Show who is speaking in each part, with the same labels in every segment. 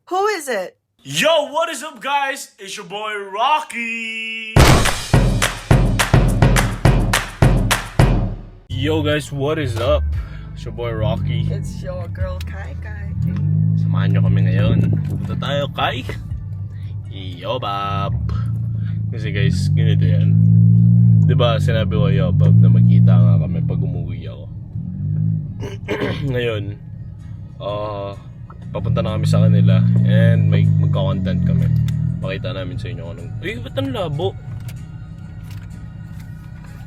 Speaker 1: Who is it?
Speaker 2: Yo, what is up, guys? It's your boy Rocky. Yo, guys, what is up? It's your boy Rocky.
Speaker 1: It's your girl Kai Kai.
Speaker 2: Samahan nyo kami ngayon. Punta tayo kay Yobab. Kasi guys, ganito yan. Diba sinabi ko Yobab na magkita nga kami pag umuwi ako. Ngayon, papunta na kami sa kanila and magka-content kami. Pakita namin sa inyo kung anong... ba't ang labo?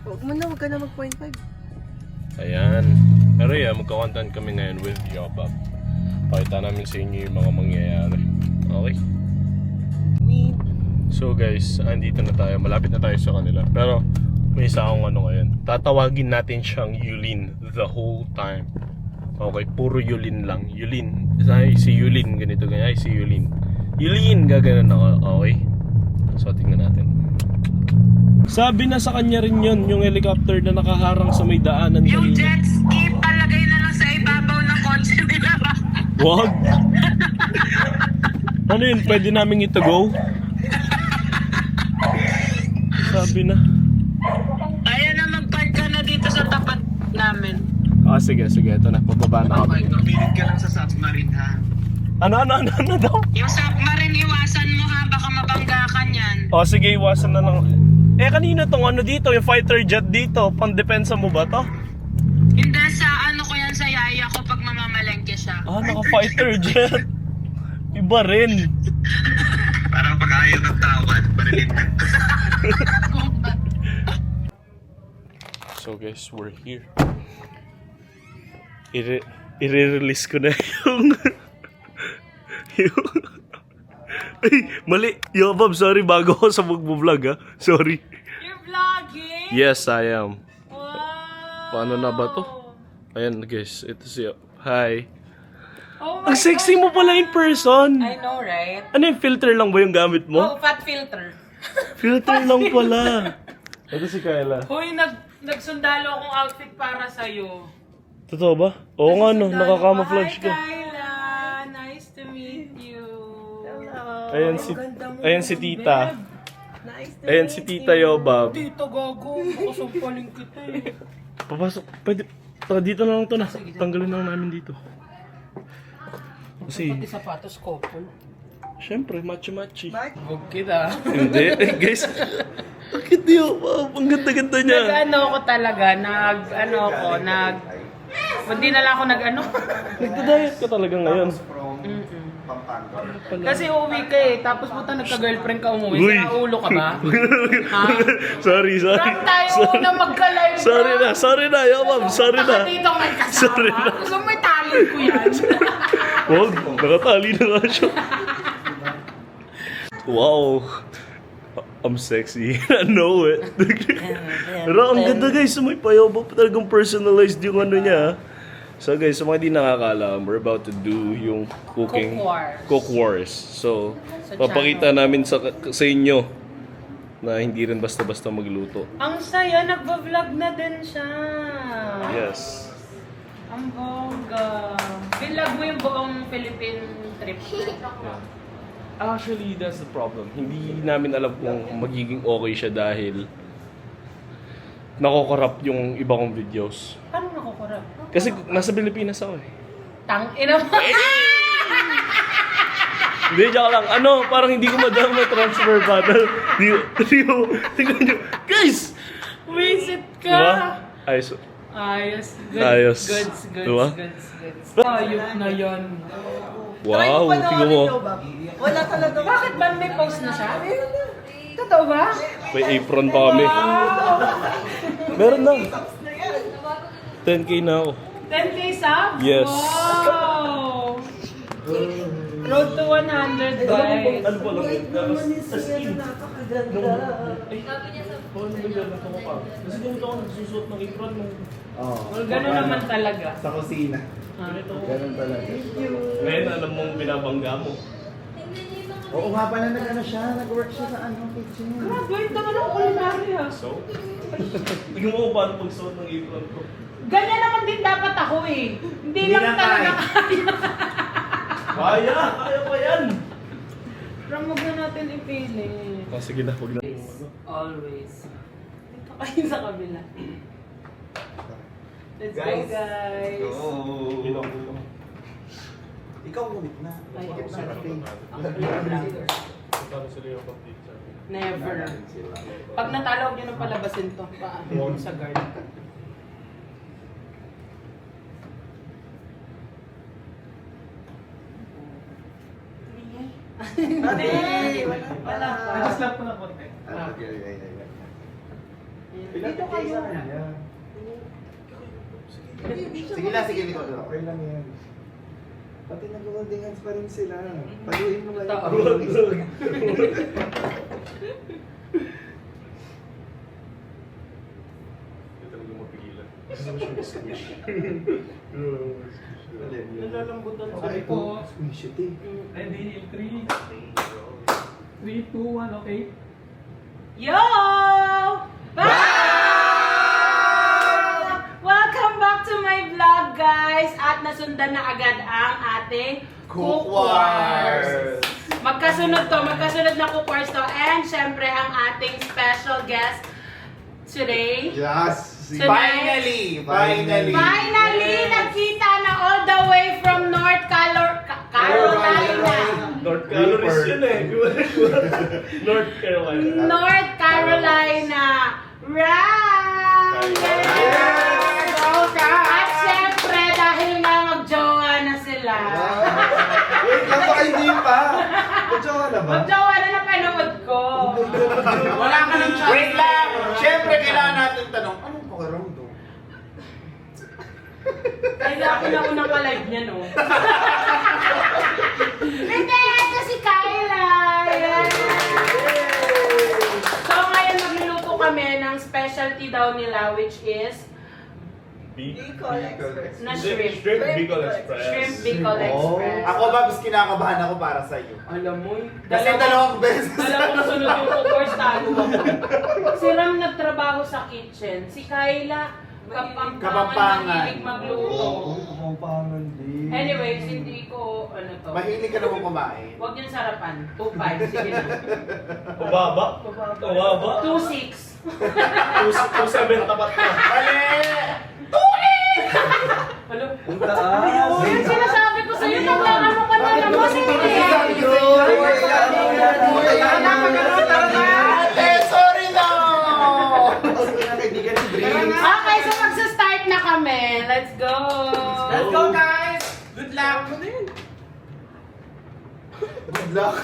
Speaker 1: Huwag ka na mag-0.5.
Speaker 2: Ayan. Pero yeah, magka-content kami ngayon with Yobab. Pakita namin sa inyo yung mga mangyayari. Okay? So guys, andito na tayo. Malapit na tayo sa kanila. Pero may isa akong ano ngayon. Tatawagin natin siyang Yulin the whole time. Okay, puro Yulin lang. Yulin. Ay, si Yulin. Ganito, ganyan. Ay, si Yulin. Yulin, gaganon ako. Okay? So, tingnan natin. Sabi na sa kanya rin yun, yung helicopter na nakaharang sa may daanan.
Speaker 3: Yung jet ski, palagay na lang sa ibabaw ng kotse nila.
Speaker 2: Wag! Ano yun? Pwede namin ito-go? Sabi na.
Speaker 3: Ayan na, mag-park ka na dito sa tapat namin.
Speaker 2: Sige. Ito na. Pababa na kami.
Speaker 4: Pilit ka lang sa submarine, ha?
Speaker 2: Ano daw?
Speaker 3: Yung submarine, iwasan mo ha, baka mabangga ka niyan.
Speaker 2: Sige, iwasan na lang. Kanina tong ano dito, yung fighter jet dito. Pang-depensa mo ba to?
Speaker 3: Hindi, sa ano ko yan sa yaya ko pag mamamalengke siya.
Speaker 2: Naka-fighter jet. Iba rin.
Speaker 4: Parang pag ayaw ng tawad, barilin na.
Speaker 2: So guys, we're here. I-release ko na yung... Ay, mali. Yobab, sorry. Bago ako sa mag-vlog, ha. Sorry.
Speaker 3: You're vlogging?
Speaker 2: Yes, I am.
Speaker 3: Wow!
Speaker 2: Paano na ba to? Ayan, guys. Ito siya. Hi.
Speaker 3: Oh
Speaker 2: Ang sexy mo pala in person.
Speaker 3: I know, right?
Speaker 2: Ano yung filter lang ba yung gamit mo?
Speaker 3: Fat filter.
Speaker 2: Filter lang pala. Ito si Kyla.
Speaker 3: Hoy, nagsundalo akong outfit para sa'yo.
Speaker 2: Totoo ba? Oo nga no, nakaka-camouflage ka.
Speaker 3: Hi, Kyla. Nice to meet you.
Speaker 2: Ayan si Tita. Ayan si Tita Yobab.
Speaker 3: Tita, gago. Makasampaling kita eh.
Speaker 2: Papasok. Pwede. Dito na lang to na. Tanggalin na lang namin dito. Kasi,
Speaker 3: Pati sapatos, couple.
Speaker 2: syempre, machi-machi.
Speaker 3: Huwag kita.
Speaker 2: Hindi. Guys. Bakit Yobab? Ang ganda-ganda niya.
Speaker 3: Nag-ano ko talaga, hindi na lang ako nag-ano.
Speaker 2: Nagda-diet ka talaga ngayon.
Speaker 3: Kasi uuwi ka eh, tapos puta nagka-girlfriend ka umuwi.
Speaker 2: Uy.
Speaker 3: Sa ulo ka ba? Ha?
Speaker 2: Sorry.
Speaker 3: Prank tayo na magka-live.
Speaker 2: Sorry na, Yobab. Sorry na.
Speaker 3: Baka dito may kasama.
Speaker 2: Sorry na.
Speaker 3: Gusto mo may talent ko yan.
Speaker 2: Wag, nakatali na nga siya. Wow. I'm sexy. I know it. Pero ang ganda guys, may payobo pa talagang personalized yung ano niya. So guys, sa mga di nakakaalam, we're about to do yung cooking
Speaker 3: Cook
Speaker 2: Cook Wars.
Speaker 3: Wars.
Speaker 2: So,
Speaker 3: Sa
Speaker 2: papakita namin sa inyo na hindi rin basta-basta magluto.
Speaker 3: Ang saya, nagba-vlog na din siya.
Speaker 2: Yes.
Speaker 3: Ang bongga. Vlog mo yung buong Philippine trip.
Speaker 2: Actually, that's the problem. Hindi namin alam kung magiging okay siya dahil nakokorrupt yung iba kong videos.
Speaker 3: Paano nakukurap?
Speaker 2: Kasi nasa Pilipinas ako eh.
Speaker 3: Tang-ina mo.
Speaker 2: Hindi, joke lang. Parang hindi ko madama transfer battle. Tingnan nyo. Guys!
Speaker 3: Visit ka.
Speaker 2: Diba? Ayos. Ayos.
Speaker 3: Goods.
Speaker 2: Diba?
Speaker 3: Ayok na yan.
Speaker 2: Wow, tingnan mo.
Speaker 1: Wala talaga.
Speaker 3: Bakit ba may post na siya? Totoo ba?
Speaker 2: May apron pa kami. Meron na. 10k na ako.
Speaker 3: 10k subs?
Speaker 2: Yes.
Speaker 3: Wow! Road to 100, guys.
Speaker 2: Ano pa lang yun?
Speaker 1: Napakaganda.
Speaker 2: Paano ba yan? Ito ko pa. Kasi ganito ako nagsusuot ng apron mo.
Speaker 3: Well, gano'n naman talaga.
Speaker 4: Sa kusina. Ganun talaga.
Speaker 2: Ngayon, alam mong binabangga mo.
Speaker 4: Oo nga pala, nag-work siya sa kitchen.
Speaker 3: Grabe, ito naman ang culinary ha.
Speaker 2: So? Tingnan mo kung paano pagsuot ng apron ko.
Speaker 3: Ganyan naman din dapat ako eh. Hindi lang
Speaker 4: na
Speaker 3: talaga
Speaker 4: kaya.
Speaker 3: kaya.
Speaker 2: Kaya pa yan!
Speaker 3: Ram, huwag na natin ipilit.
Speaker 2: Oh, sige na, huwag na.
Speaker 3: Always. Dito kayo sa kabila. Let's go, guys.
Speaker 4: Go! Ikaw ngunit na.
Speaker 3: Ay,
Speaker 4: Bakit
Speaker 3: ako
Speaker 4: na
Speaker 3: sa
Speaker 4: natin?
Speaker 2: Paano sila yung pag-teacher?
Speaker 3: Never. Pag natalo, huwag nyo nang palabasin to. Paano sa guard. Hindi. Wala ka.
Speaker 1: Slap ko na konti.
Speaker 3: Dito kayo.
Speaker 4: Sige lang, sige Nico. Okay lang yan. Pati nag-holding hands pa rin sila. Paluin mo kayo.
Speaker 3: Totoo.
Speaker 2: Hindi talaga mapigilan. Gusto mo siyang squish.
Speaker 3: Nalalambutan sa
Speaker 1: Okay po.
Speaker 4: Squish it eh.
Speaker 1: Ready in 3, 2, 1, okay?
Speaker 3: Yo! Bye! Welcome back to my vlog, guys! At nasundan na agad ang ating
Speaker 4: Cookwars!
Speaker 3: Magkasunod na cookwars to. And syempre, ang ating special guest today.
Speaker 4: Yes!
Speaker 3: Today-
Speaker 4: Finally!
Speaker 3: Finally, nagkita na all the way from North Carolina.
Speaker 2: North Calories yun eh. North Carolina.
Speaker 3: North Carolina. Right! At syempre, dahil nga mag-jowa na sila.
Speaker 4: Wait lang, baka hindi pa. Magjowa na ba?
Speaker 3: Mag-jowa na napanood ko.
Speaker 4: Wala ka ng chance. Wait lang! Siyempre, kailangan natin tanong, anong pakiramdam?
Speaker 3: Kaya ako na unang ka-live niya, no? Hindi, ito si Kyla! So ngayon magluluto kami ng specialty daw nila, which is
Speaker 1: Bicol Express.
Speaker 3: na
Speaker 2: Shrimp
Speaker 3: shrimp.
Speaker 2: Bicol Express.
Speaker 3: Shrimp Bicol
Speaker 4: Oh.
Speaker 3: Express.
Speaker 4: Ako ba, mas kinakabahan ako para sa iyo.
Speaker 3: Alam mo,
Speaker 4: Kasi dalawang beses.
Speaker 3: dalawang sunod yung course tago ako. Si Ram nagtrabaho sa kitchen. Si Kyla, kapampangan, mahilig magluto.
Speaker 4: Kapampangan din.
Speaker 3: Anyways, hindi ko, ano to.
Speaker 4: Mahilig ka naman kumain.
Speaker 3: Huwag niyang sarapan. 2.5, sige na.
Speaker 2: Pababa. Pababa.
Speaker 3: 2.6.
Speaker 2: 2.7 tapat na.
Speaker 4: Mali!
Speaker 3: Hello?
Speaker 4: Ang taas!
Speaker 3: Yung sinasabi ko sa'yo, naglalaro ka na naman.
Speaker 4: Ate, sorry na! Kaibigan ni Briggs.
Speaker 3: Okay, so magsa-start na kami. Let's go!
Speaker 2: Let's go,
Speaker 3: guys! Good luck!
Speaker 4: Good luck.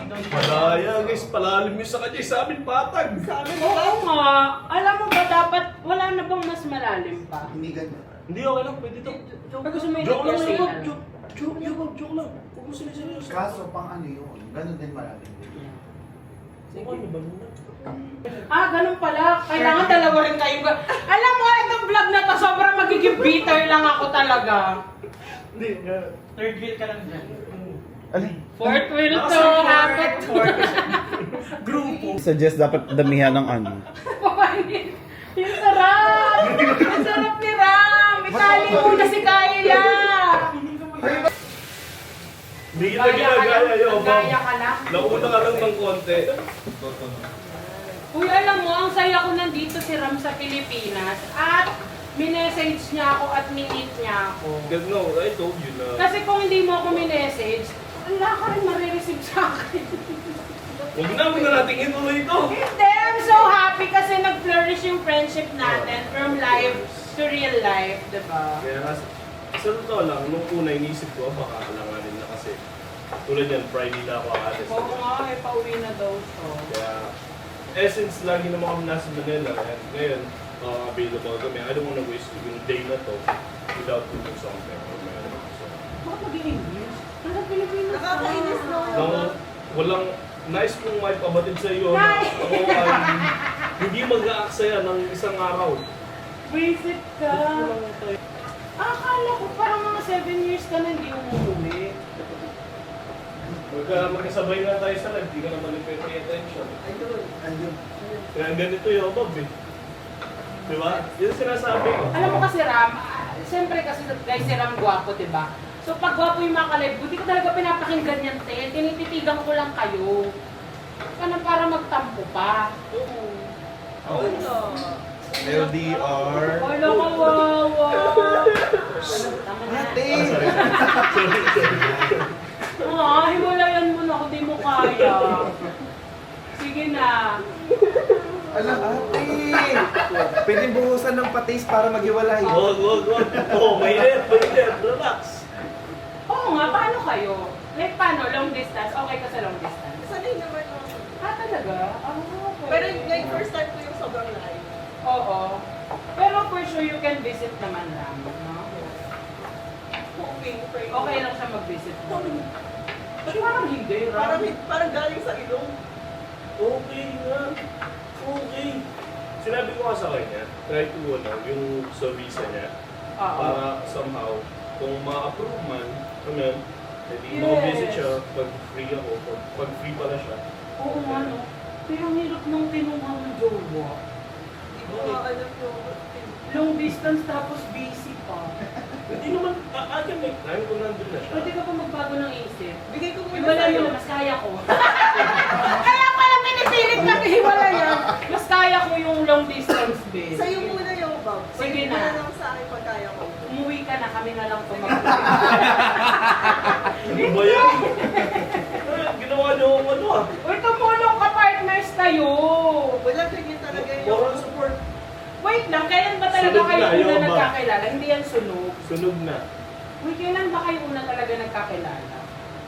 Speaker 2: Malaya guys, palalim nyo sa kanya. Sa amin patag.
Speaker 3: Oo nga. Alam mo ba, dapat wala na bang mas malalim pa?
Speaker 4: Hindi ganyan.
Speaker 2: Hindi, okay lang. Pwede to.
Speaker 3: Pag gusto mo yung
Speaker 2: Joke lang,
Speaker 3: nag-personal.
Speaker 2: joke lang. Huwag mo sila seryoso.
Speaker 4: Kaso pang ano yun, ganun din marami.
Speaker 2: Ano ba muna?
Speaker 3: Ganun pala. Kailangan dalawa rin kayo. Alam mo, itong vlog na to, sobrang magiging bitter lang ako talaga.
Speaker 2: Hindi,
Speaker 1: Third wheel ka lang dyan.
Speaker 4: Alin?
Speaker 3: Fourth wheel to, apat.
Speaker 2: grupo.
Speaker 4: Suggest dapat damihan ng ano.
Speaker 3: Yung sarap! Yung sarap ni Ram! Itali muna si Kyla!
Speaker 2: Hindi kita ginagaya yun.
Speaker 3: Gaya ka lang.
Speaker 2: Nauna ka lang ng konti.
Speaker 3: Uy, alam mo, ang saya ko nandito si Ram sa Pilipinas at minessage niya ako at minit niya ako.
Speaker 2: No, I told you na.
Speaker 3: Kasi kung hindi mo ako minessage, wala ka rin marireceive sa akin.
Speaker 2: Huwag na natin ituloy ito.
Speaker 3: Hindi, I'm so happy kasi nag-flourish yung friendship natin from live to real life, diba?
Speaker 2: Kaya sa totoo lang, nung una inisip ko, baka alanganin na kasi tulad yan, Friday na ako aalis.
Speaker 3: Oo nga, pauwi na daw siya.
Speaker 2: Kaya, since lagi naman kami nasa Manila, and ngayon, available kami, I don't wanna waste yung day na to without doing something.
Speaker 3: Bakit mag-i-English? Nasa Pilipinas ka.
Speaker 1: Nakakainis na.
Speaker 2: Nang walang nice kong may pabatid sa iyo na
Speaker 3: Hi!
Speaker 2: ako ay hindi mag-aaksaya ng isang araw.
Speaker 3: Visit ka. Akala ko parang mga 7 years ka na hindi umuwi.
Speaker 2: Magkasabay nga tayo sa live, di ka naman pay attention.
Speaker 4: Ayun.
Speaker 2: Kaya ganito yung Bob eh. Diba? Yun ang sinasabi ko.
Speaker 3: Alam mo kasi Ram, siyempre kasi guys si Ram gwapo, diba? So pag gwapo yung mga ka-live, hindi ko talaga pinapakinggan yan, te. Tinititigan ko lang kayo. Ano para magtampo pa?
Speaker 4: Oh. LDR.
Speaker 3: Wala ka, wawa. Tama na.
Speaker 4: Ate!
Speaker 3: Hiwalayan mo na ako, di mo kaya. Sige na.
Speaker 4: Alam, ate! Pwede buhusan ng patis para maghiwalay.
Speaker 2: Wag. Oh, mainit. Relax.
Speaker 3: Oo nga, paano kayo? Like paano? Long distance? Okay ka sa long distance?
Speaker 1: Sanay naman ako.
Speaker 3: Talaga? Okay.
Speaker 1: Pero yung first time ko yung sobrang live.
Speaker 3: Oo. Pero for sure you can visit naman lang. No?
Speaker 1: Hoping, praying.
Speaker 3: Okay lang siya mag-visit. Pero parang hindi,
Speaker 1: Parang,
Speaker 3: Ram.
Speaker 1: parang galing sa ilong.
Speaker 2: Okay nga. Okay. Sinabi ko nga sa kanya, try to yung sa visa niya,
Speaker 3: Oo.
Speaker 2: para somehow, kung ma-approve man, edi
Speaker 3: Yes.
Speaker 2: ma-visit siya pag free ako, pag free pala siya.
Speaker 3: Oo nga, no? Pero ang hirap nung kinuha ng jowa.
Speaker 1: Hindi ko nga alam yung
Speaker 3: Long distance tapos busy pa.
Speaker 2: Hindi naman, I can make time kung nandun na siya.
Speaker 3: Pwede ka pa magbago ng isip.
Speaker 1: Bigay ko muna
Speaker 3: Hiwalay
Speaker 1: sa'yo.
Speaker 3: mo na, mas kaya ko. Kaya pala pinipilit na hiwalay yan. Mas kaya ko yung long distance, babe.
Speaker 1: Sa'yo muna yung Bob.
Speaker 3: Sige
Speaker 1: Pwede
Speaker 3: na.
Speaker 1: mo lang sa akin pag kaya ko.
Speaker 3: Umuwi ka na, kami na lang tumagod.
Speaker 2: Ano ba yan? Ginawa niyo akong ano ah.
Speaker 3: Uy, tumulong ka, partners kayo.
Speaker 1: Wala ganyan talaga yung...
Speaker 2: Moral support.
Speaker 3: Wait lang, kailan ba talaga
Speaker 2: Sunog
Speaker 3: kayo
Speaker 2: na,
Speaker 3: una
Speaker 2: yun ba?
Speaker 3: nagkakilala? Hindi yan sunog.
Speaker 2: Sunog na.
Speaker 3: Uy, kailan ba kayo una talaga nagkakilala?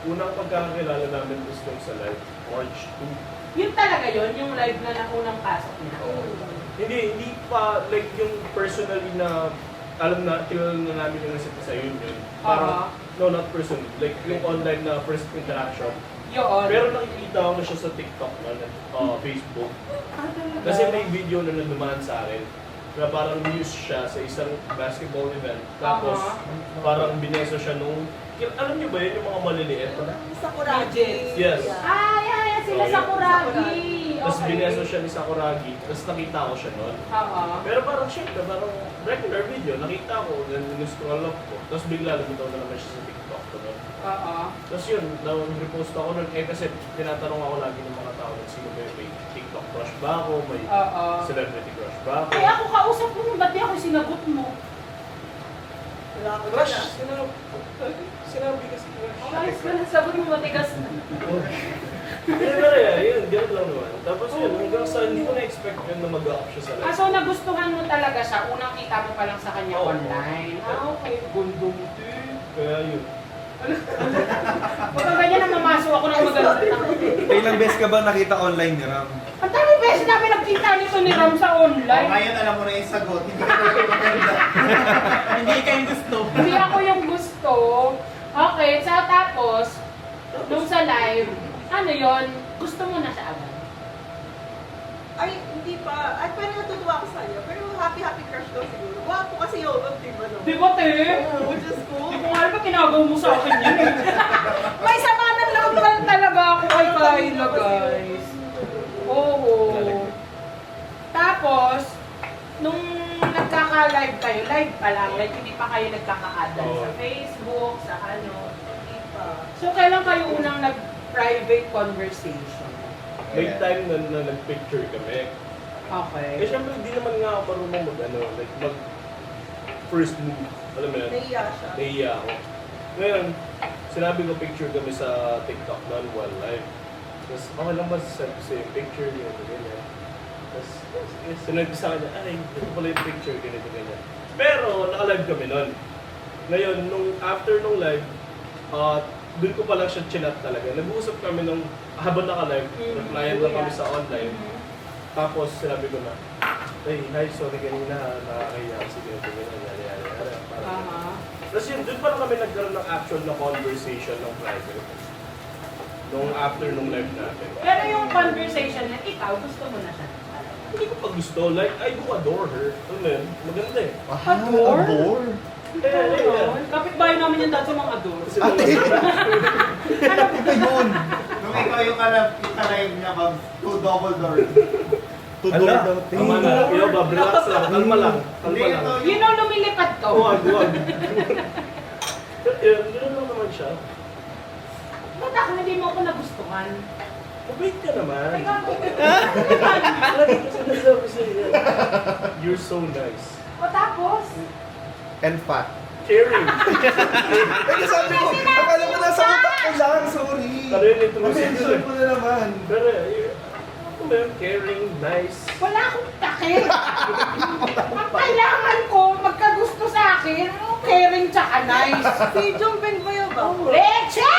Speaker 2: Unang pagkakakilala namin gusto sa live, March 2.
Speaker 3: Yun talaga yun, yung live na naunang pasok niya.
Speaker 2: Hindi pa like yung personally na alam na, kilala na namin yung isa't isa yun. Parang, no, not personally. Like yung online na first interaction.
Speaker 3: Yun.
Speaker 2: Pero nakikita ko na siya sa TikTok na Facebook.
Speaker 3: Talaga?
Speaker 2: Kasi may video na nadumaan sa akin na parang news siya sa isang basketball event. Tapos parang bineso siya nung, alam niyo ba yun yung mga maliliit?
Speaker 1: Sakuragi.
Speaker 2: Yes.
Speaker 3: Yeah, sila sa Kuragi.
Speaker 2: Tapos bineso siya ni Sakuragi. Tapos nakita ko siya noon.
Speaker 3: Oo.
Speaker 2: Pero parang syempre, parang regular video, nakita ko, then scroll up ko. Tapos bigla lumitaw na naman siya sa TikTok ko noon.
Speaker 3: Oo.
Speaker 2: Tapos yun, repost ako noon. Kasi tinatanong ako lagi ng mga tao, sino ba yung may TikTok crush ba ako? May
Speaker 3: Oo.
Speaker 2: celebrity crush ba ako?
Speaker 3: Kaya ako kausap mo, ba't di ako sinagot mo?
Speaker 1: Wala ko
Speaker 2: Crush?
Speaker 1: na.
Speaker 2: Sinabi kasi crush.
Speaker 3: Ayos ka na, sagot mo matigas na.
Speaker 2: Pero yun, ganun lang naman. Tapos yun, hanggang sa hindi ko na-expect yun na mag-up siya sa live.
Speaker 3: So nagustuhan mo talaga siya, unang kita mo pa lang sa kanya
Speaker 2: Oo.
Speaker 3: online. Okay, gundong to.
Speaker 2: Kaya yun.
Speaker 3: Huwag kang ganyan na mamasok ako ng maganda.
Speaker 4: Ilang beses ka ba nakita online ni Ram?
Speaker 3: Ang dami beses namin nagkita nito ni Ram sa online.
Speaker 5: Ngayon alam mo na yung sagot, hindi ka talaga maganda. Hindi ka yung gusto.
Speaker 3: Hindi ako yung gusto. Okay, so tapos, nung sa live, ano yon? Gusto mo na siya agad?
Speaker 1: Ay, hindi pa. Ay, pero natutuwa ako sa iyo. Pero happy crush daw siguro. Wapo kasi yung di ba no?
Speaker 3: Di ba, te?
Speaker 1: Oo, Diyos ko.
Speaker 3: Hindi ko nga alam ba kinagaw mo sa akin yun eh. May sama ng loob pa talaga ako kay Kyla, guys. Oo. Tapos, nung nagkaka-live kayo, live pa lang, like hindi pa kayo nagkaka-add
Speaker 2: Oo.
Speaker 3: sa Facebook, sa ano.
Speaker 1: Hindi pa.
Speaker 3: So, kailan kayo unang nag-private conversation?
Speaker 2: May time na nag-picture kami.
Speaker 3: Okay.
Speaker 2: Eh syempre, hindi naman nga ako marunong mag first move. Alam mo yun?
Speaker 1: Nahiya siya.
Speaker 2: Nahiya ako. Ngayon, sinabi ko picture kami sa TikTok noon while live. Tapos, okay lang ba sa yung picture niyo, ganyan. Tapos, sinabi sa kanya, ay, ito pala yung picture, ganito, ganyan. Pero, naka-live kami noon. Ngayon, after nung live, doon ko pa lang siya chinat talaga. Nag-uusap kami nung habang naka-live, replyan lang kami sa online. Tapos, sinabi ko na, ay, hi, sorry kanina, nakakahiya kasi ganito, ganyan, yari. Tapos yun, doon pa lang kami nagkaroon ng actual na conversation ng private. Nung after nung live natin.
Speaker 3: Pero yung conversation na ikaw, gusto mo na siya?
Speaker 2: Hindi ko pa gusto. Like, I do adore her. Alam mo yun? Maganda eh.
Speaker 3: Adore?
Speaker 4: Adore?
Speaker 3: Kapit-bahay namin yung dati sa mga adore.
Speaker 2: Kasi
Speaker 4: Ate!
Speaker 3: Ano
Speaker 4: Ito yun!
Speaker 5: Nung ikaw yung kalive niya, Bob, two double door.
Speaker 4: Tudor daw.
Speaker 2: tama na. Yo, Bob, relax lang. Kalma lang. Kalma
Speaker 5: Hindi,
Speaker 2: lang.
Speaker 5: ito
Speaker 3: Yun ang lumilipad ka.
Speaker 2: Huwag. Gano'n lang naman siya.
Speaker 3: Ba't ako hindi mo ako nagustuhan?
Speaker 2: Mabait ka naman.
Speaker 3: Ay, gago.
Speaker 2: Lagi ko sinasabi sa'yo. You're so nice.
Speaker 3: O tapos?
Speaker 4: And fat.
Speaker 2: Caring.
Speaker 4: Ay, sabi ko, akala ko nasa utak ko lang, sorry.
Speaker 2: Ano yun, introduce
Speaker 4: Na-mention ko na naman.
Speaker 2: Pero, ano ba yun? Caring, nice.
Speaker 3: Wala akong takip. Ang kailangan ko, magkagusto sa akin, caring tsaka nice.
Speaker 1: Si Jumpin ba yun ba?
Speaker 3: Leche!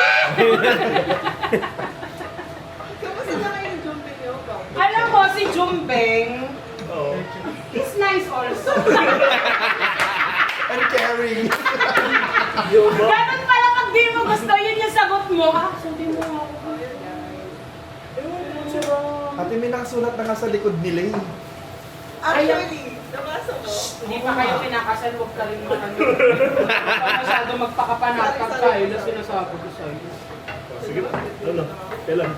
Speaker 1: Kamusta na kayo ng Jumpin yun ba?
Speaker 3: Alam mo, si Jumbeng
Speaker 2: Oo.
Speaker 3: is nice also.
Speaker 4: And caring.
Speaker 2: Yung ba?
Speaker 3: Ganun pala pag di mo gusto, yun yung sagot mo. Ah, sabi mo ako.
Speaker 2: Ewan ko siya.
Speaker 4: Ate, may nakasulat na nga sa likod nila eh.
Speaker 1: Actually, nabasa ko.
Speaker 3: Hindi pa kayo kinakasal, huwag ka rin ano. Huwag masyado magpakapanatag tayo na sinasabi ko sa'yo.
Speaker 2: Sige na. Ano? Kailan?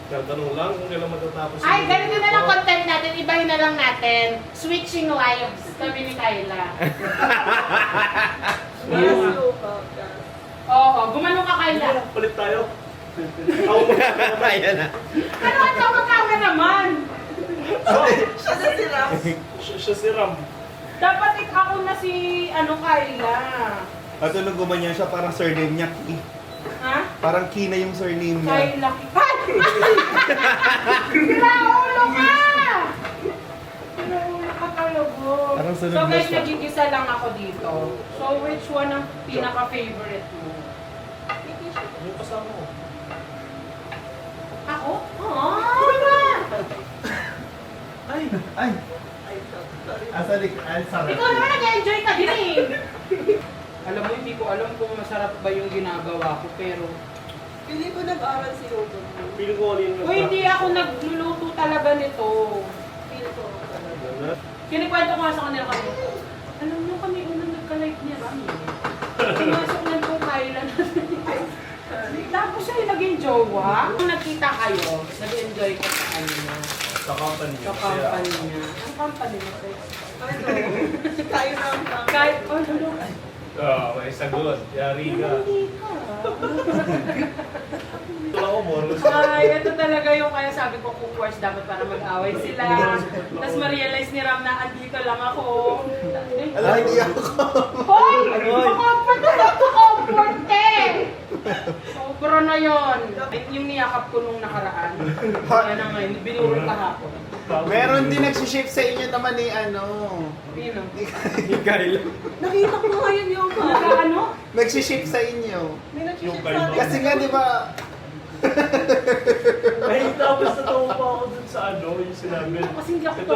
Speaker 2: Tatanong lang kung kailan matatapos.
Speaker 3: Ay, ganito na lang content natin. Ibahin na lang natin. Switching lives. Kami ni Kyla.
Speaker 1: Yes, go ka.
Speaker 3: Oo, gumanong ka Kyla.
Speaker 2: Palit tayo. Ako mo.
Speaker 5: Ayan na.
Speaker 3: Ano ang tawag-tawa naman?
Speaker 1: Siya na sila.
Speaker 2: Siya si Ram.
Speaker 3: Dapat ako na si Kyla.
Speaker 5: At nung gumanyan siya, parang surname niya, Ki.
Speaker 3: Ha?
Speaker 5: Parang Ki na yung surname niya.
Speaker 3: Kyla. Ay! Pinaulo ka! Pinaulo ka talaga.
Speaker 5: Parang sunod
Speaker 3: So
Speaker 5: na
Speaker 3: guys,
Speaker 5: siya.
Speaker 3: nagigisa lang ako dito. So which one ang pinaka-favorite mo?
Speaker 2: Yung kasama ko.
Speaker 3: Ako? Oo!
Speaker 5: Ay! Ay! Asalik, sarap.
Speaker 3: Ikaw naman nag-enjoy ka din eh. Alam mo, hindi ko alam kung masarap ba yung ginagawa ko, pero...
Speaker 1: Pili ko nag-aral si Odo.
Speaker 2: Pili ko alin yung...
Speaker 3: Uy, hindi ako nagluluto talaga nito.
Speaker 1: Pili ko talaga.
Speaker 3: Kinikwento ko nga sa kanila kami. Alam mo kami unang nagka-live niya, Rami. Pumasok na po Kyla natin. Tapos siya yung naging jowa. Nung nagkita kayo, nag-enjoy ka sa kanya.
Speaker 2: Sa company niya.
Speaker 3: Sa company niya. Ang company mo, Chris?
Speaker 1: Ano? Tayo na ang
Speaker 3: Kahit, oh, ano?
Speaker 2: May sagot. Yari ka.
Speaker 3: Hindi ka.
Speaker 2: Ito ako, Moros.
Speaker 3: Ay, ito talaga yung kaya sabi ko kung course dapat para mag-away sila. Tapos ma-realize ni Ram na andito lang ako.
Speaker 4: Ala, hindi ako.
Speaker 3: Hoy! Comfort na comfort eh! Sobra na yun. Yung niyakap ko nung nakaraan. Kaya na ngayon, binurong kahapon.
Speaker 5: Meron din nagsiship sa inyo naman ni
Speaker 3: Pino?
Speaker 5: ni Kyle.
Speaker 1: Nakita ko ngayon yung
Speaker 3: Ano?
Speaker 5: Nagsiship sa inyo.
Speaker 1: May nag-ship
Speaker 2: Yung
Speaker 1: sa atin.
Speaker 5: Kasi nga, di ba,
Speaker 2: Ay, tapos natawa pa ako dun sa yung sinabi.
Speaker 3: Kasi hindi ako
Speaker 2: Ito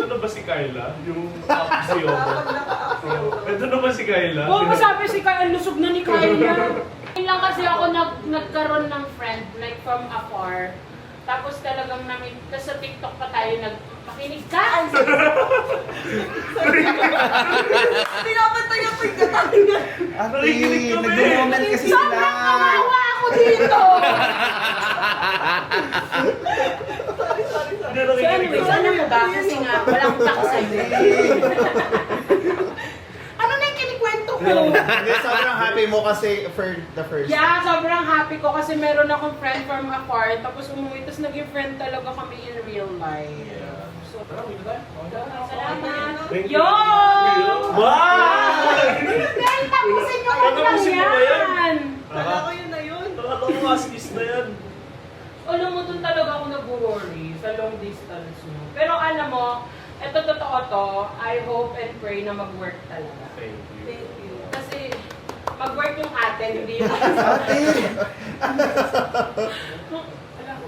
Speaker 2: na ba si Kyla? Yung si Yobo?
Speaker 1: Kapag naka-upload.
Speaker 2: Ito na ba si Kyla?
Speaker 3: Oo, masabi si Kyle, ang lusog na ni Kyle yan. Ngayon lang kasi ako nagkaroon ng friend, like from afar. Tapos talagang namin, tapos sa TikTok pa tayo nagpakinig ka!
Speaker 1: Pinapantay ako yung katanga.
Speaker 5: ate,
Speaker 2: Nakikinig kami.
Speaker 5: nag-moment kasi sila.
Speaker 3: Sobrang kawawa ako dito!
Speaker 2: Hindi
Speaker 3: So anyways, ano mo ba? Kasi nga, walang tako sa'yo. Ano na yung kinikwento ko?
Speaker 5: Hindi, sobrang happy mo kasi for the first.
Speaker 3: Yeah, sobrang happy ko kasi meron akong friend from afar. Tapos umuwi, tapos naging friend talaga kami in real life. So, salamat.
Speaker 2: Thank you.
Speaker 3: Yo!
Speaker 2: Wow!
Speaker 3: Dahil tapusin nyo ko lang
Speaker 2: Tatapusin mo ba yan?
Speaker 3: yan.
Speaker 1: Kala ko yun na yun.
Speaker 2: Akala ko askis na yan.
Speaker 3: Alam mo, dun talaga ako nag-worry sa long distance mo. Pero alam mo, eto totoo to, I hope and pray na mag-work talaga.
Speaker 2: Thank you.
Speaker 1: Thank you.
Speaker 3: Kasi mag-work yung atin, hindi yung
Speaker 4: Ate!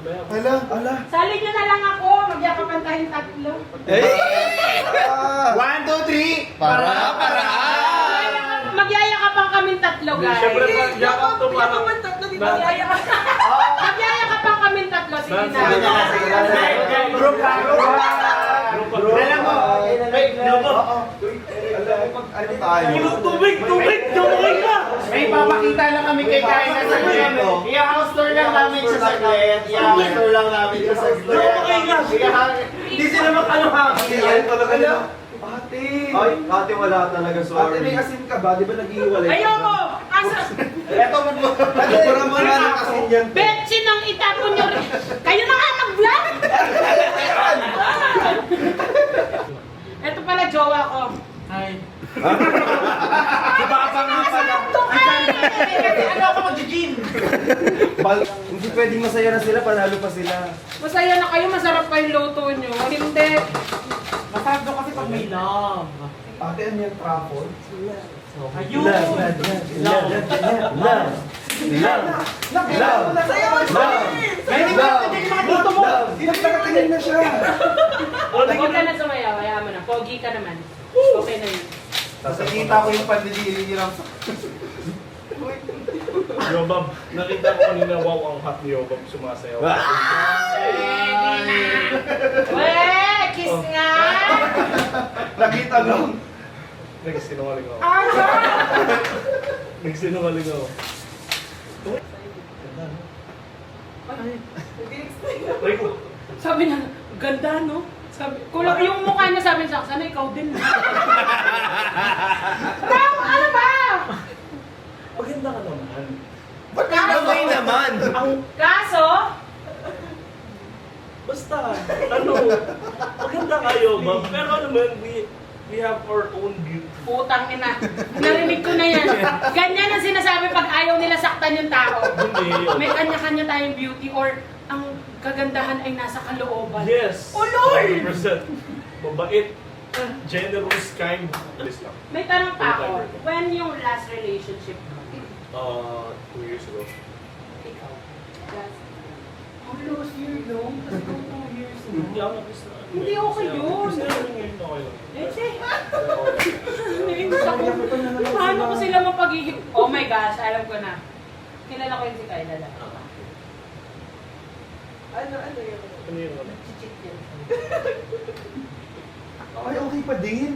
Speaker 4: Ala, ala.
Speaker 3: Sali nyo na lang ako, magyakapan tayong tatlo.
Speaker 4: Ah!
Speaker 5: 1, 2, 3! Para!
Speaker 3: Magyayakapan kaming tatlo, guys.
Speaker 2: Siyempre, yakap to parang...
Speaker 1: Pinapantay di ba?
Speaker 3: Magyayakapan kaming tatlo, sige na.
Speaker 5: Sige na, sige na. Group pa, group pa! Dala mo!
Speaker 2: Ay, Yobo!
Speaker 4: Ano tayo?
Speaker 2: Tubig! Dumukay ka!
Speaker 5: May papakita lang kami kay Kyle na saglit. I-house tour lang namin sa saglit. I-house tour lang namin sa saglit.
Speaker 2: Okay nga.
Speaker 5: Hindi sila makaluhangin.
Speaker 4: Yan talaga nila. Ate! Ate!
Speaker 5: Ay, ate wala talaga,
Speaker 4: Ate,
Speaker 5: sorry.
Speaker 4: may asin ka ba? Di ba nag-iiwalay ka?
Speaker 3: Ayoko! Asa?
Speaker 5: Eto,
Speaker 4: Ate, para mo na ng asin yan.
Speaker 3: Betsi nang itapon nyo rin. Kayo na nga mag-vlog! Ito pala jowa ko. Hi.
Speaker 5: Si Papa nga pala. Kasi ano ako mag-gym?
Speaker 4: Hindi pwedeng masaya na sila, panalo pa sila.
Speaker 3: Masaya na kayo, masarap pa yung luto nyo. Hindi.
Speaker 5: Masarap daw kasi pag may love.
Speaker 4: Ate, ano yung truffle?
Speaker 5: Ayun! Pwede ba ito din mga dito mo?
Speaker 4: Nagtakatingin na siya.
Speaker 3: Huwag ka na sumayaw, hayaan mo na. Pogi ka naman. Okay na yun.
Speaker 5: Nakikita ko yung pandidiri ni Ram.
Speaker 2: Yobab, nakita ko kanina, wow, ang hot ni Yobab sumasayaw.
Speaker 3: Ready na! Weh! Kiss nga!
Speaker 4: Nakita mo.
Speaker 2: Nagsinungaling ako.
Speaker 3: Arthur!
Speaker 2: Nagsinungaling ako. Ay ko.
Speaker 3: Sabi niya, ganda no? Sabi, kulang yung mukha niya sabi niya, sana ikaw din. Ram, ano ba?
Speaker 2: Maganda ka naman.
Speaker 4: Kamay naman.
Speaker 3: Kaso,
Speaker 2: Basta, ano, maganda kayo, Bob. Pero ano man, we have our own beauty.
Speaker 3: putang ina. Narinig ko na yan. Ganyan ang sinasabi pag ayaw nila saktan yung tao.
Speaker 2: Hindi.
Speaker 3: May kanya-kanya tayong beauty or ang kagandahan ay nasa kalooban.
Speaker 2: Yes.
Speaker 3: Oh, Lord!
Speaker 2: 100%. Mabait. Generous, kind. Alis lang.
Speaker 3: May tanong pa ako. When yung last relationship mo?
Speaker 2: 2 years ago.
Speaker 3: Ikaw. Last. Ang last year no? Kasi kung 2 years no? Hindi okay yun.
Speaker 2: Kasi ngayon okay lang.
Speaker 3: Paano ko sila mapagiging... Oh my gosh, alam ko na. Kilala ko yun si Kayla lang.
Speaker 1: Ano yun?
Speaker 2: Ano yung ano?
Speaker 3: Chichit yun.
Speaker 4: Ay, okay pa din.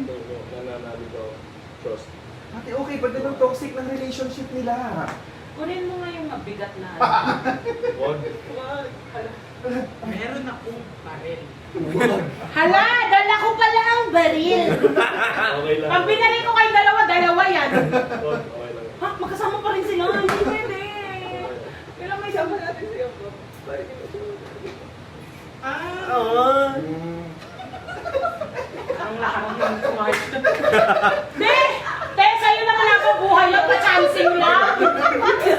Speaker 2: Nananalig ako. Trust.
Speaker 4: Ate, okay pa din ang toxic ng relationship nila.
Speaker 3: Kunin mo nga yung mabigat na
Speaker 2: Wag.
Speaker 3: Meron akong baril. Hala, dala ko pala ang baril.
Speaker 2: Okay lang.
Speaker 3: Pag binaril ko kayong dalawa yan.
Speaker 2: Wag, okay lang.
Speaker 3: Ha? Magkasama pa rin sila. Hindi pwede. Kailan may
Speaker 1: Sama
Speaker 3: sama
Speaker 1: natin siya po.
Speaker 3: Ang lakas ng smart. Be! Te, sa'yo naman ako buhay yung pa-chancing lang.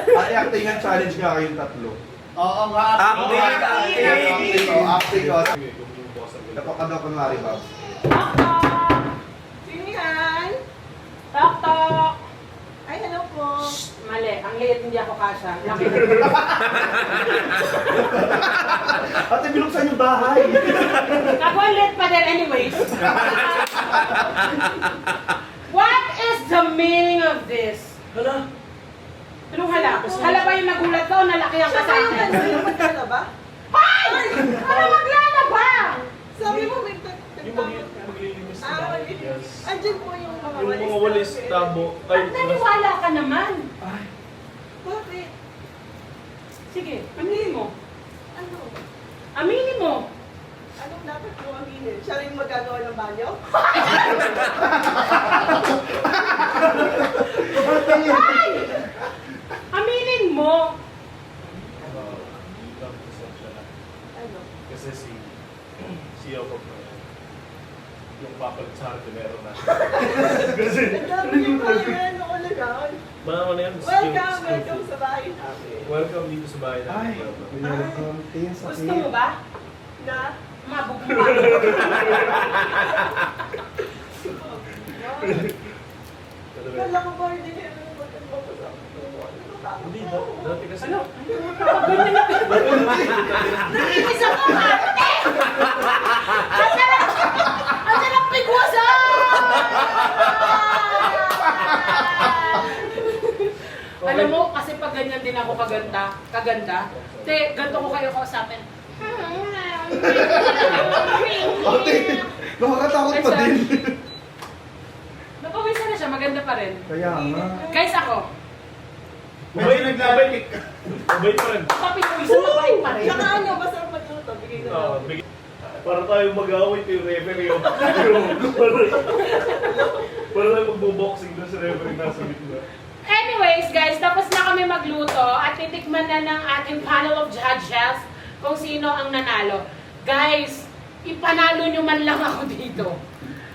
Speaker 4: Ate, actingan challenge nga kayong tatlo.
Speaker 5: Oo nga.
Speaker 4: Acting ko.
Speaker 2: Sige, kung yung boss ang
Speaker 4: Napakado ko nga rin ba?
Speaker 3: Tok, tok.
Speaker 1: Sinihan!
Speaker 3: Tok, tok.
Speaker 1: Ay, hello po.
Speaker 3: Mali, ang liit hindi ako kasha. Laki.
Speaker 4: Ate, binuksan yung bahay.
Speaker 3: Ako ang liit pa din anyways. What is the meaning of this?
Speaker 2: Hala?
Speaker 3: Anong hala? Hala ba yung nagulat ko o nalaki ang
Speaker 1: Siya ba yung
Speaker 3: kasama?
Speaker 1: ano, yung maglalaba?
Speaker 3: Ay! Ano maglalaba?
Speaker 1: Sabi mo, may
Speaker 2: Yung maglilinis na.
Speaker 1: maglilinis. Andyan po yung mga
Speaker 2: Yung
Speaker 1: walis.
Speaker 2: mga walis, tabo. Ay,
Speaker 3: At naniwala ka naman.
Speaker 1: Bakit?
Speaker 3: Sige, aminin mo.
Speaker 1: Ano?
Speaker 3: Aminin mo.
Speaker 1: Anong dapat mo aminin? Siya rin magagawa ng banyo?
Speaker 3: Ay! Aminin mo.
Speaker 1: Ano?
Speaker 2: Kasi si Yoko na yung papalit sa akin, meron na. Kasi,
Speaker 1: Ang dami yung kaya ano ko lang.
Speaker 2: mga ano yan,
Speaker 1: Welcome sa bahay namin.
Speaker 2: Welcome dito sa bahay
Speaker 4: Ay,
Speaker 2: namin.
Speaker 4: welcome. Tingin sa
Speaker 3: Gusto mo ba?
Speaker 1: Na?
Speaker 3: Mabugma.
Speaker 1: Kala ko ba hindi niya ano magpapasok?
Speaker 2: Hindi, dati kasi.
Speaker 3: Ano? Ganyan na. Nakikisa mo ate! Ang sarap pigwasan! Alam mo, kasi pag ganyan din ako kaganda. Te, ganito ko kayo kausapin.
Speaker 4: Ate, nakakatakot pa din.
Speaker 3: Napawisan na siya, maganda pa rin.
Speaker 4: Kaya nga.
Speaker 3: Guys, ako,
Speaker 2: Mabait, mabait. Mabait pa rin.
Speaker 3: papinuwisan, mabait pa rin.
Speaker 1: Saka ano, basta magluto, bigay na lang.
Speaker 2: Bigay. Para tayo mag-away yung referee. Para tayo magbo-boxing na sa referee nasa gitna.
Speaker 3: Anyways, guys, tapos na kami magluto at titikman na ng ating panel of judges kung sino ang nanalo. Guys, ipanalo nyo man lang ako dito.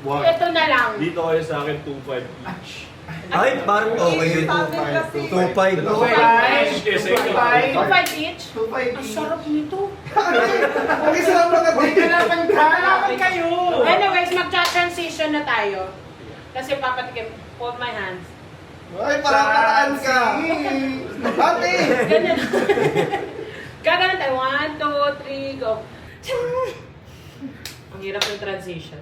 Speaker 2: Wow.
Speaker 3: Ito na lang.
Speaker 2: Dito kayo sa akin 2-5 each.
Speaker 4: Ay, parang okay yun. 2.5. 2.5.
Speaker 3: 2.5 each?
Speaker 5: 2.5
Speaker 3: Ang sarap nito.
Speaker 4: Okay, salamat ka din.
Speaker 5: Kalaban kayo!
Speaker 3: Anyways, mag-transition na tayo. Kasi papatikim. Hold my hands.
Speaker 4: Ay, parang ka. Ate!
Speaker 3: Ganyan. Gaganon tayo. 1, 2, 3, go. Ang hirap ng transition.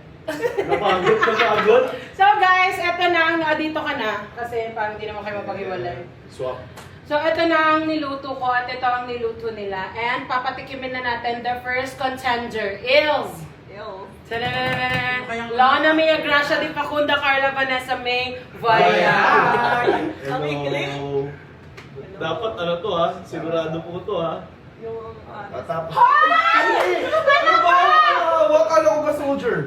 Speaker 2: Napagod.
Speaker 3: So guys, eto na ang dito ka na. Kasi parang hindi naman kayo mapaghiwalay.
Speaker 2: Swap.
Speaker 3: So ito na ang niluto ko at ito ang niluto nila. And papatikimin na natin the first contender is...
Speaker 1: Ew.
Speaker 3: Lana Mia Gracia Di Facunda Carla Vanessa May Vaya.
Speaker 2: Hello. Dapat ano to ha? Sigurado po to ha?
Speaker 1: Yung
Speaker 4: Tapos.
Speaker 3: Ano ba?
Speaker 4: Wakala ko ba soldier?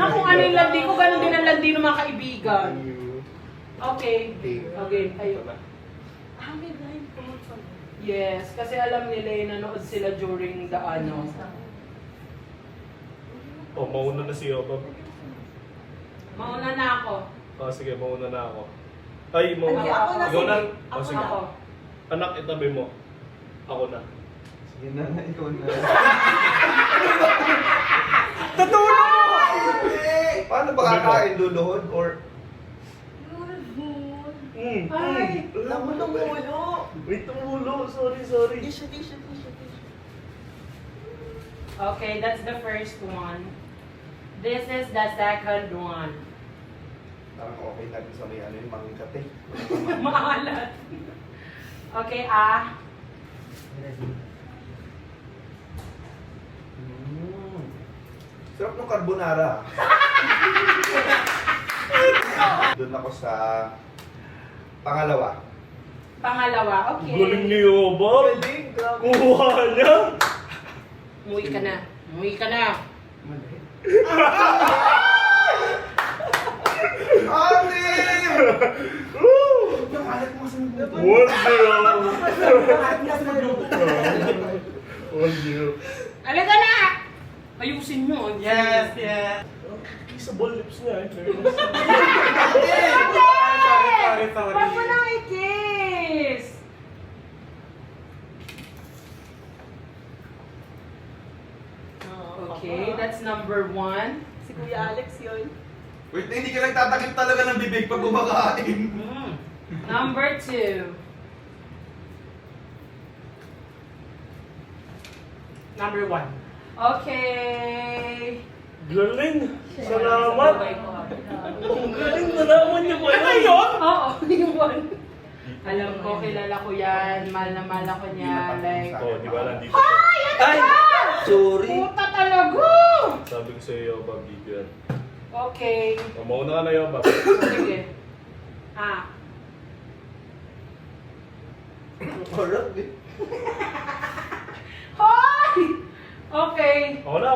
Speaker 3: Kung ano yung landi ko, ganun din ang landi ng mga kaibigan. Okay. Okay, tayo.
Speaker 1: may blindfold pa.
Speaker 3: Yes, kasi alam nila yung nanood sila during the ano.
Speaker 2: O, mauna na si Obab.
Speaker 3: Mauna na ako.
Speaker 2: Sige, mauna na ako. Ay, mauna.
Speaker 1: Ay, ako na,
Speaker 2: Ikaw na.
Speaker 1: sige.
Speaker 2: O, sige.
Speaker 3: Ako.
Speaker 2: Anak, itabi mo. Ako na.
Speaker 4: Sige na, ikaw na. Paano ba kakain? Luluhod? Or...
Speaker 3: Ay!
Speaker 1: Namumulo.
Speaker 2: Wait, tumulo. Sorry.
Speaker 1: Tissue.
Speaker 3: Okay, that's the first one. This is the second one.
Speaker 4: Parang okay natin sa may ano yung mangikat eh.
Speaker 3: Maalat. Okay,
Speaker 4: Sarap ng carbonara. Doon ako sa pangalawa.
Speaker 3: Pangalawa, okay.
Speaker 2: Galing ni Obab.
Speaker 1: Galing, grabe.
Speaker 2: Kuha niya.
Speaker 3: Umuwi ka na. Umuwi ka na.
Speaker 4: Ate!
Speaker 2: Woo!
Speaker 4: Yung alat mo sa mga
Speaker 2: 1-0.
Speaker 3: Alaga na! Ayusin mo.
Speaker 5: Yes.
Speaker 2: Kissable lips niya eh.
Speaker 5: Sorry.
Speaker 3: Huwag mo nang i-kiss! Okay, that's number 1.
Speaker 1: Si Kuya Alex yun.
Speaker 4: Wait, hindi ka nagtatakip talaga ng bibig pag kumakain.
Speaker 3: Number 2.
Speaker 5: Number 1.
Speaker 3: Okay.
Speaker 2: Galing. Salamat. Ang galing. Nalaman niyo ba yun?
Speaker 3: Oo, yung one. Alam ko, kilala ko yan. Mahal na mahal ako niya. Like,
Speaker 2: Oh, di ba nandito?
Speaker 3: ay, ano yan?
Speaker 4: Sorry.
Speaker 3: Puta talaga!
Speaker 2: Sabi ko sa'yo, Obab, dito yan.
Speaker 3: Okay.
Speaker 2: O, mauna ka na, Obab.
Speaker 3: Sige.
Speaker 4: Harap eh.
Speaker 3: Hoy! Okay.
Speaker 2: Ako na.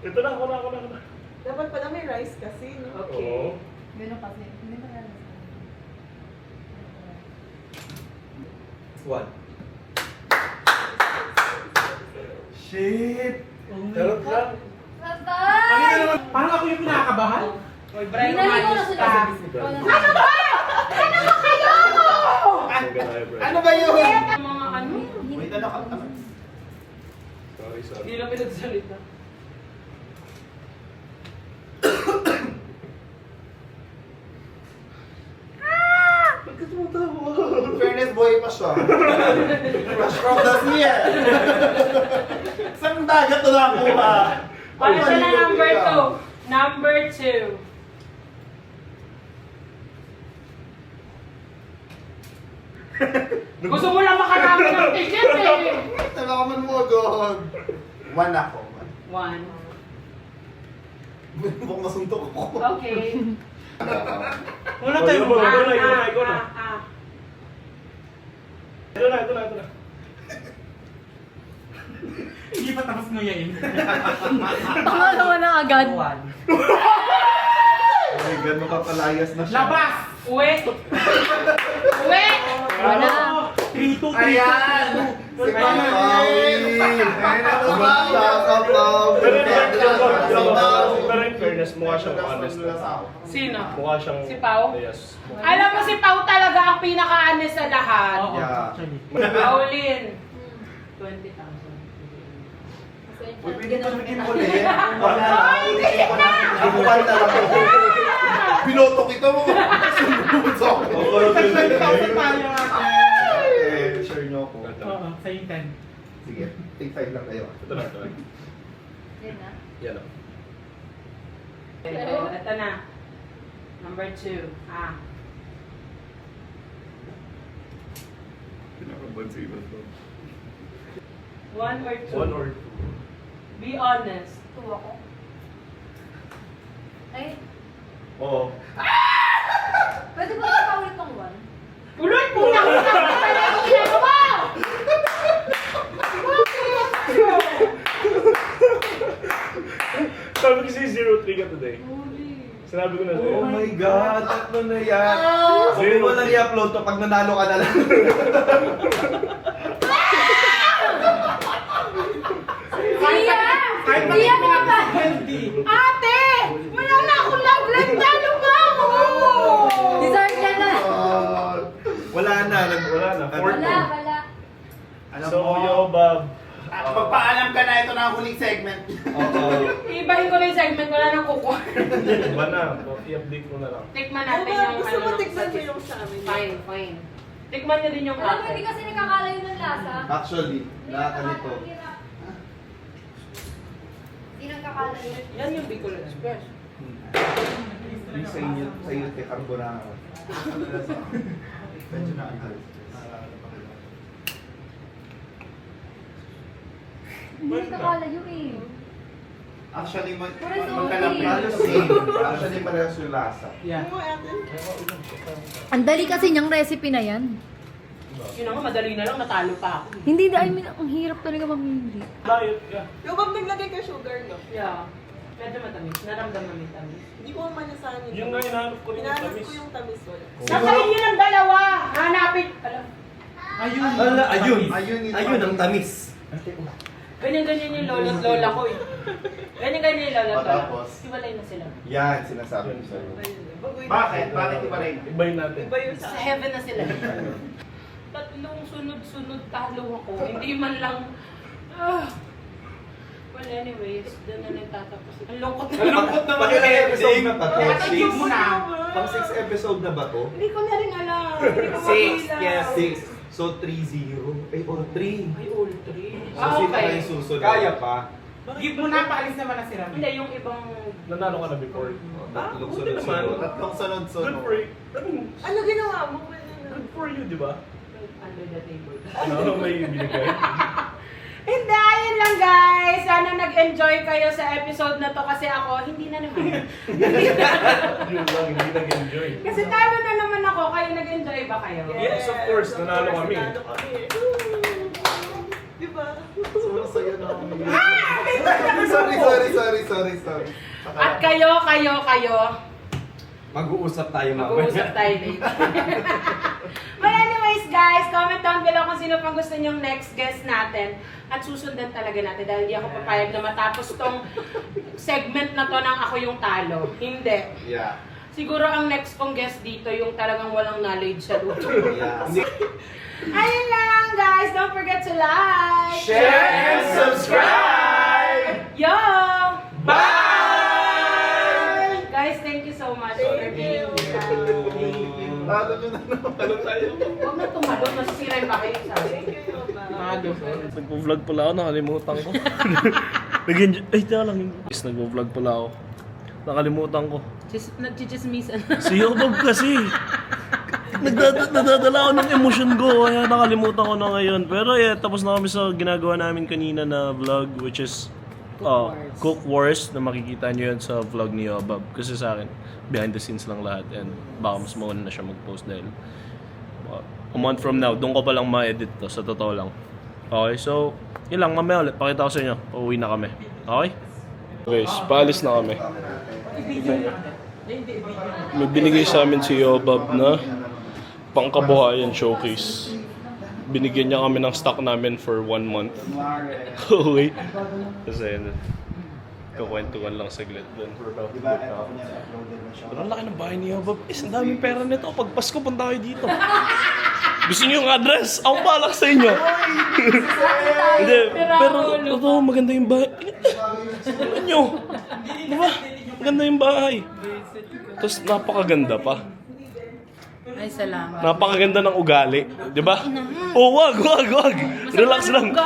Speaker 2: Ito na, ako na.
Speaker 1: Dapat pala may rice kasi, no?
Speaker 3: Okay.
Speaker 2: Oo.
Speaker 4: One. Shit! Charot lang.
Speaker 5: Parang ako yung pinakabahan.
Speaker 3: Hoy, Brian, umayos ka.
Speaker 2: Ano
Speaker 3: ba? Ano ba kayo?
Speaker 5: Ano ba yun?
Speaker 3: Mga ano?
Speaker 4: Wait, ano ka?
Speaker 2: Sorry.
Speaker 3: Hindi lang pinagsalita.
Speaker 4: Fairness boy pa siya. Fresh from the sea eh.
Speaker 5: Saan dagat to nakuha?
Speaker 3: Ano siya na number 2? Number 2. Gusto mo lang makarami ng ticket eh.
Speaker 4: Talaman mo agad. One ako.
Speaker 3: 1.
Speaker 4: Mukhang masuntok ako.
Speaker 3: Okay.
Speaker 5: Wala tayong
Speaker 2: Ikaw
Speaker 5: mga.
Speaker 2: na. Ito na.
Speaker 3: nguyain.
Speaker 6: Pangalawa na agad.
Speaker 4: Ay, gano'n kapalayas na siya.
Speaker 3: Labas! Uwi! Uwi!
Speaker 6: Wala.
Speaker 5: Ayan! Si Pawi!
Speaker 4: Kumanta ka, Pawi!
Speaker 2: Pero in fairness, mukha siyang honest.
Speaker 3: Sino?
Speaker 2: Mukha siyang...
Speaker 3: Si Pao?
Speaker 2: Yes.
Speaker 3: Alam mo si Pao talaga ang pinaka-honest sa lahat.
Speaker 4: Yeah.
Speaker 3: Paulin. 20,000.
Speaker 4: Uy, pwede ko bigyan mo ulit. Wala. Kumanta lang ako. Binoto kita mo. Sunod ako. Share nyo ako.
Speaker 3: Sa'yo 10.
Speaker 4: Sige, take 5 lang kayo.
Speaker 2: Ito na, ito na.
Speaker 6: Yan na.
Speaker 2: Yan o.
Speaker 3: Ito na. Number 2.
Speaker 4: Pinakabansin na to.
Speaker 3: 1 or 2?
Speaker 2: 1 or 2.
Speaker 3: Be honest.
Speaker 6: Tuwa ko. Ay,
Speaker 2: Oo.
Speaker 6: pwede ba ito paulit ng 1?
Speaker 3: Ulit mo na! Ginagawa!
Speaker 2: Sabi ko si 0-3 ka today. Sinabi ko na sa'yo.
Speaker 4: Oh my God, tatlo na yan.
Speaker 6: Oh!
Speaker 4: Huwag mo na i-upload to pag nanalo ka na lang.
Speaker 6: Iya! Iya mo ba?
Speaker 3: Ate! Wala na akong love life! Talo ka ako!
Speaker 6: Deserve ka na.
Speaker 4: Wala na.
Speaker 2: Wala na.
Speaker 6: Wala, wala.
Speaker 5: Alam
Speaker 2: So,
Speaker 5: mo,
Speaker 2: yo, Bob.
Speaker 5: magpaalam ka na, ito na ang huling segment.
Speaker 4: Oo.
Speaker 3: Ibahin ko na yung segment, wala nang kukuha.
Speaker 2: Iba na. I-update mo na lang.
Speaker 3: Tikman
Speaker 1: Oh,
Speaker 3: natin
Speaker 1: ba,
Speaker 3: yung
Speaker 1: gusto mo
Speaker 3: ng
Speaker 1: tikman mo
Speaker 3: satis.
Speaker 1: yung sa amin?
Speaker 3: Fine, fine. Tikman niyo din yung
Speaker 6: Alam mo,
Speaker 3: ate.
Speaker 6: hindi kasi nakakalayo ng lasa.
Speaker 4: Actually, nakakalito.
Speaker 6: Hindi nakakalayo.
Speaker 3: Yan yung Bicol Express.
Speaker 4: Hindi sa inyo, kay Carbonara.
Speaker 5: Medyo na anghal.
Speaker 6: Hindi nakakalayo eh.
Speaker 5: Actually,
Speaker 6: Pero
Speaker 5: magkalapit.
Speaker 4: Halos same. Actually, parehas yung lasa.
Speaker 3: Yeah.
Speaker 1: Mo, ate.
Speaker 6: Ang dali kasi niyang recipe na yan.
Speaker 3: Yun nga, madali na lang, natalo pa ako.
Speaker 6: Hindi, I mean, ang hirap talaga mamili.
Speaker 2: Diet ka.
Speaker 1: Yung bang naglagay ka sugar, no?
Speaker 3: Yeah. Medyo matamis. Naramdaman mo yung tamis.
Speaker 1: Hindi ko manasahan yun.
Speaker 2: Yun nga hinahanap ko rin yung
Speaker 1: Hinahanap
Speaker 2: tamis.
Speaker 1: ko yung tamis wala.
Speaker 3: Nasa inyo ng dalawa! Hanapin! Alam.
Speaker 4: Ayun ang tamis.
Speaker 3: Ganyan-ganyan yung lolo't lola ko eh. Ganyan-ganyan yung lolo't lola.
Speaker 4: Tapos?
Speaker 3: Hiwalay na sila.
Speaker 4: Yan, sinasabi ko sa'yo.
Speaker 1: Ayun, bagoy na.
Speaker 5: Bakit? Bakit iba rin?
Speaker 2: Ibayin natin.
Speaker 1: Iba yung
Speaker 3: Sa
Speaker 1: sa
Speaker 3: heaven na sila. Tatlong sunod-sunod talo ako. Hindi man lang... Well, anyways, doon na nagtatapos. Ang lungkot na lungkot na
Speaker 4: Pakilang episode na ba to?
Speaker 3: Ayun mo na.
Speaker 4: Pang 6 episode na ba to?
Speaker 3: Hindi ko na rin alam. Hindi ko
Speaker 5: 6,
Speaker 3: mabilang.
Speaker 5: yes.
Speaker 4: 6. So 3-0. Ay, or 3.
Speaker 3: Ay, all three.
Speaker 4: So sino na
Speaker 3: Okay.
Speaker 4: yung susunod?
Speaker 5: Kaya
Speaker 4: pa.
Speaker 5: Give mo na, paalis naman na sila.
Speaker 3: Hindi, yung ibang...
Speaker 2: Nanalo ka na before.
Speaker 4: Tatlong
Speaker 2: buti naman.
Speaker 4: sunod-sunod.
Speaker 5: Tatlong
Speaker 2: Good
Speaker 5: sunod-sunod.
Speaker 2: for you. I mean,
Speaker 1: Ano ginawa mo?
Speaker 2: good for you, di ba?
Speaker 3: Under the table.
Speaker 2: Ano may binigay?
Speaker 3: Hindi, ayun lang guys. Sana nag-enjoy kayo sa episode na to kasi ako, hindi na naman.
Speaker 2: Yun lang, hindi nag-enjoy.
Speaker 3: Kasi talo na naman ako. Kayo nag-enjoy ba kayo?
Speaker 2: Yes, of course. Nanalo kami.
Speaker 1: Nanalo kami. Diba?
Speaker 4: Sobrang saya na ako. Sorry.
Speaker 3: At kayo.
Speaker 4: Mag-uusap tayo
Speaker 3: Mag-uusap tayo later. But anyways guys, comment down below kung sino pang gusto nyong next guest natin. At susundan talaga natin dahil hindi ako papayag na matapos tong segment na to nang ako yung talo. Hindi.
Speaker 4: Yeah.
Speaker 3: Siguro ang next kong guest dito yung talagang walang knowledge sa luto.
Speaker 4: Yeah.
Speaker 3: Ayun lang guys, don't forget to like,
Speaker 5: Share and subscribe!
Speaker 3: Yo!
Speaker 5: Bye!
Speaker 3: Guys, thank you so much for being here.
Speaker 4: Talo nyo na naman. Talo tayo.
Speaker 3: Huwag na tumalon, masisira yung bakit sa akin.
Speaker 2: Nagpo-vlog pala ako, nakalimutan ko. Nag-enjoy. Ay, teka lang. Nagpo-vlog pala ako. Nakalimutan ko.
Speaker 3: Nagchichismisan.
Speaker 2: Si Yobob kasi. Nadadala ako ng emosyon ko, kaya nakalimutan ko na ngayon. Pero tapos na kami sa ginagawa namin kanina na vlog, which is Cook Wars, na makikita nyo yun sa vlog ni Yobob. Kasi sa akin, behind the scenes lang lahat, and baka mas mauna na siya mag-post dahil a month from now, doon ko palang ma-edit to, sa totoo lang. Okay, so, yun lang. Mamaya ulit. Pakita ko sa inyo. Uuwi na kami. Okay? Guys, paalis na kami. May binigay sa amin si Yobab na pangkabuhayan showcase. Binigyan niya kami ng stock namin for 1 month. Okay. Kasi yun, kakwentuhan lang saglit dun. Pero ang laki ng bahay ni Yobab. Ang daming pera nito. Pag Pasko, punta kayo dito. Gusto niyo yung address? Ako palak sa inyo. Hindi, pero ito, maganda yung bahay. Tingnan nyo. Diba? Maganda yung bahay. Tapos napakaganda pa.
Speaker 3: Ay, salamat.
Speaker 2: Napakaganda ng ugali. Diba? Oh, wag. Relax lang.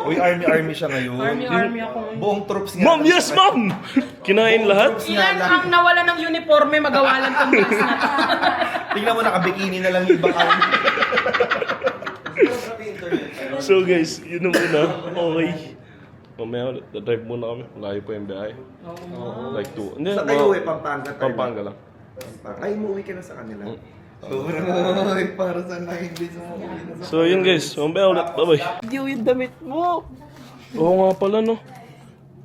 Speaker 4: Uy, army siya ngayon.
Speaker 3: Army ako.
Speaker 4: Buong troops nga.
Speaker 2: Ma'am, yes ma'am! Kinain lahat?
Speaker 3: Ilan ang nawala ng uniforme, magawalan tong gas na to.
Speaker 4: Tingnan mo, nakabikini na lang yung ibang army.
Speaker 2: So guys, yun na muna. Okay. Mamaya ulit, drive muna kami. Malayo po yung biyahe. Like 2. Hindi,
Speaker 4: Sa kayo eh, Pampanga tayo.
Speaker 2: Pampanga lang.
Speaker 4: Ay, umuwi ka na sa kanila. Ay, para saan lang hindi sa mga.
Speaker 2: So yun guys, mamaya ulit. Bye-bye. Hindi yung damit mo. Oo nga pala no.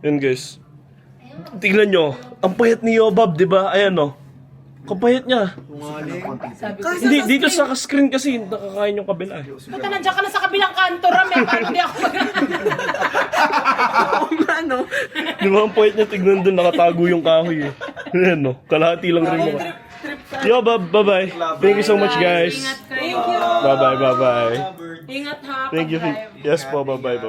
Speaker 2: Yun guys. Tingnan nyo. Ang payat ni Yobab, di ba? Ayan no. Kapayat niya. Hindi, dito sa screen kasi nakakain yung kabila eh.
Speaker 3: Puta, nandiyan ka na sa kabilang kanto, Ram. Paano di ako
Speaker 6: Ano?
Speaker 2: Di ba ang payat niya? Tignan doon, nakatago yung kahoy eh. Ayan no. Kalahati lang rin mo. Yobab, bye-bye. Thank you so much guys.
Speaker 3: Ingat kayo.
Speaker 2: Bye-bye.
Speaker 3: Ingat ha.
Speaker 2: Thank you.
Speaker 3: pag-drive.
Speaker 2: Yes po, bye-bye.